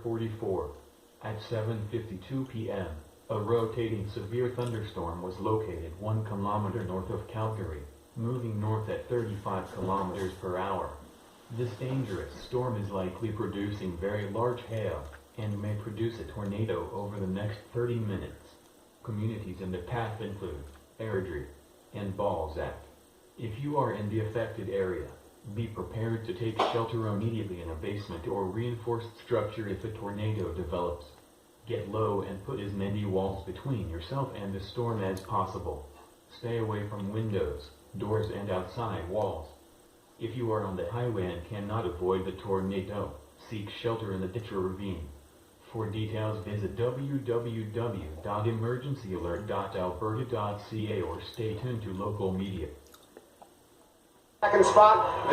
44. At 7:52 p.m., a rotating severe thunderstorm was located 1 kilometer north of Calgary, moving north at 35 kilometers per hour. This dangerous storm is likely producing very large hail, and may produce a tornado over the next 30 minutes. Communities in the path include Airdrie and Balzac. If you are in the affected area, be prepared to take shelter immediately in a basement or reinforced structure if a tornado develops. Get low and put as many walls between yourself and the storm as possible. Stay away from windows, doors and outside walls. If you are on the highway and cannot avoid the tornado, seek shelter in a ditch or ravine. For details visit www.emergencyalert.alberta.ca or stay tuned to local media. Second spot.